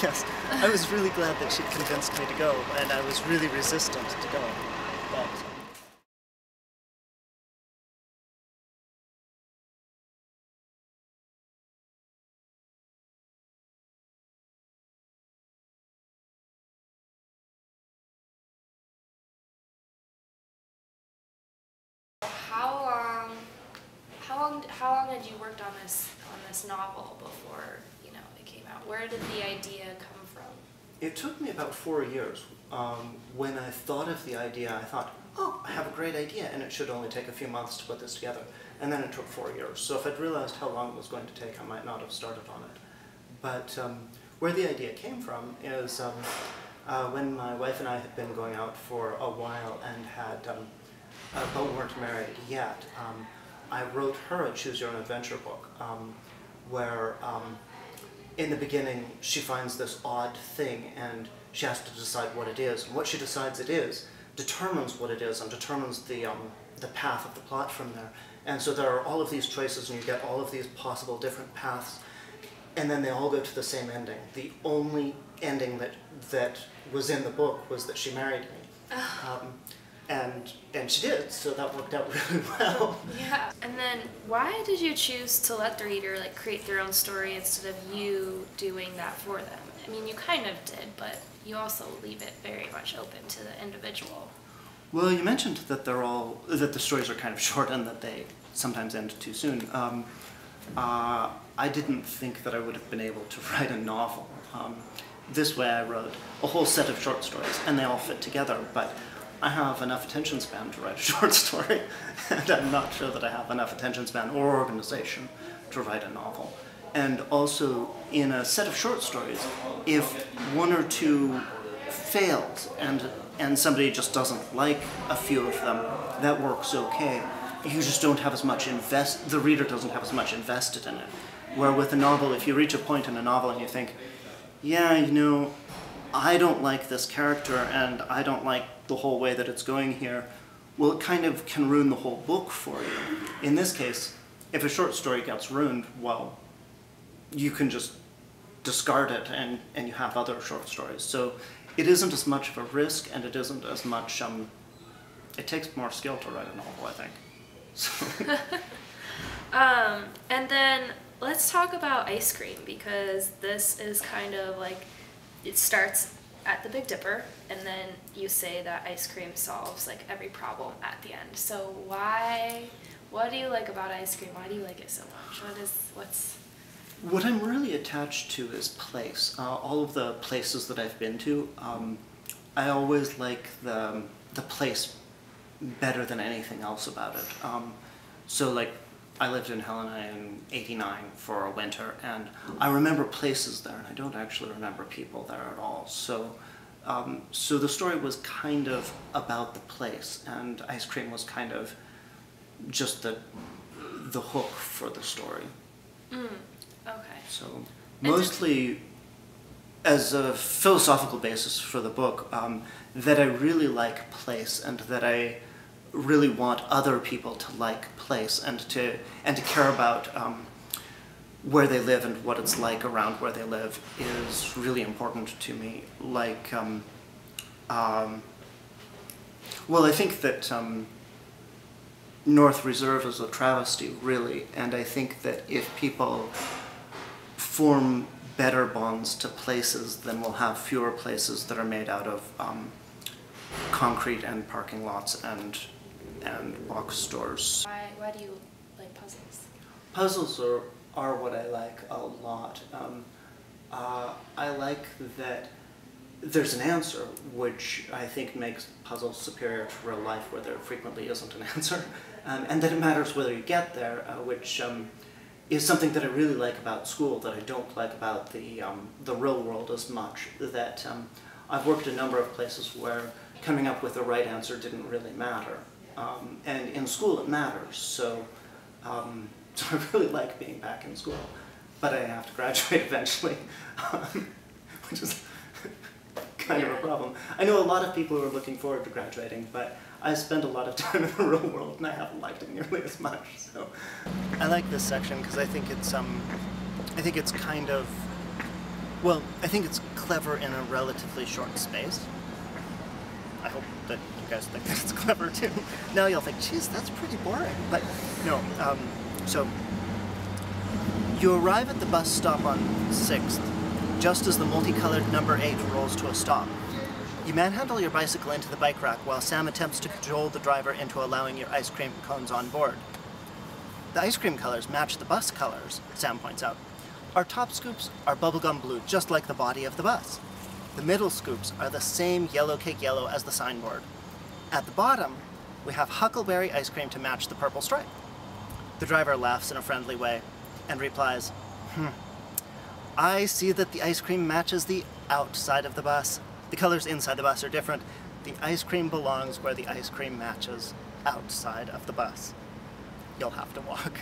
Yes, I was really glad that she'd convinced me to go, and I was really resistant to going. But How long had you worked on this novel before it came out? Where did the idea come from? it took me about 4 years. When I thought of the idea, I thought, oh, I have a great idea, and it should only take a few months to put this together. And then it took 4 years. So if I'd realized how long it was going to take, I might not have started on it. But where the idea came from is when my wife and I had been going out for a while and but weren't married yet. I wrote her a Choose Your Own Adventure book where in the beginning she finds this odd thing and she has to decide what it is. And what she decides it is determines what it is and determines the path of the plot from there. And so there are all of these choices and you get all of these possible different paths, and then they all go to the same ending. The only ending that was in the book was that she married me. And she did, so that worked out really well. Yeah. And then why did you choose to let the reader create their own story instead of you doing that for them? I mean, you kind of did, but you also leave it very much open to the individual. Well, you mentioned that that the stories are kind of short and that they sometimes end too soon. I didn't think that I would have been able to write a novel. This way I wrote a whole set of short stories, and they all fit together, but I have enough attention span to write a short story, and I'm not sure that I have enough attention span or organization to write a novel. And also, in a set of short stories, if one or two fails and somebody just doesn't like a few of them, that works okay. You just don't have as much the reader doesn't have as much invested in it. Where with a novel, if you reach a point in a novel and you think, yeah, I don't like this character and I don't like the whole way that it's going here, well, it kind of can ruin the whole book for you. In this case, if a short story gets ruined, well, you can just discard it and you have other short stories. So it isn't as much of a risk, and it isn't as much, it takes more skill to write a novel, I think. So. And then let's talk about Ice Cream, because this is kind of it starts at the Big Dipper, and then you say that ice cream solves every problem at the end. So what do you like about ice cream? Why do you like it so much? What I'm really attached to is place. All of the places that I've been to, I always like the place better than anything else about it. So I lived in Helena in '89 for a winter, and I remember places there, and I don't actually remember people there at all. So, so the story was kind of about the place, and ice cream was kind of just the hook for the story. Okay. So, mostly as a philosophical basis for the book, that I really like place, and that I really want other people to like place and to care about where they live and what it's like around where they live is really important to me. Well, I think that North Reserve is a travesty, really, and I think that if people form better bonds to places, then we'll have fewer places that are made out of concrete and parking lots and box stores. Why do you like puzzles? Puzzles are what I like a lot. I like that there's an answer, which I think makes puzzles superior to real life, where there frequently isn't an answer, and that it matters whether you get there, which is something that I really like about school that I don't like about the real world as much. That I've worked a number of places where coming up with the right answer didn't really matter. And in school it matters, so I really like being back in school. But I have to graduate eventually, which is kind of a problem. I know a lot of people who are looking forward to graduating, but I spent a lot of time in the real world and I haven't liked it nearly as much. So I like this section because I think it's kind of, Well, I think it's clever in a relatively short space. I hope that you guys think that it's clever too. Now you'll think, geez, that's pretty boring. But no, so you arrive at the bus stop on 6th, just as the multicolored number 8 rolls to a stop. You manhandle your bicycle into the bike rack while Sam attempts to cajole the driver into allowing your ice cream cones on board. The ice cream colors match the bus colors, Sam points out. Our top scoops are bubblegum blue, just like the body of the bus. The middle scoops are the same yellow cake yellow as the signboard. At the bottom, we have huckleberry ice cream to match the purple stripe. The driver laughs in a friendly way and replies, I see that the ice cream matches the outside of the bus. The colors inside the bus are different. The ice cream belongs where the ice cream matches outside of the bus. You'll have to walk.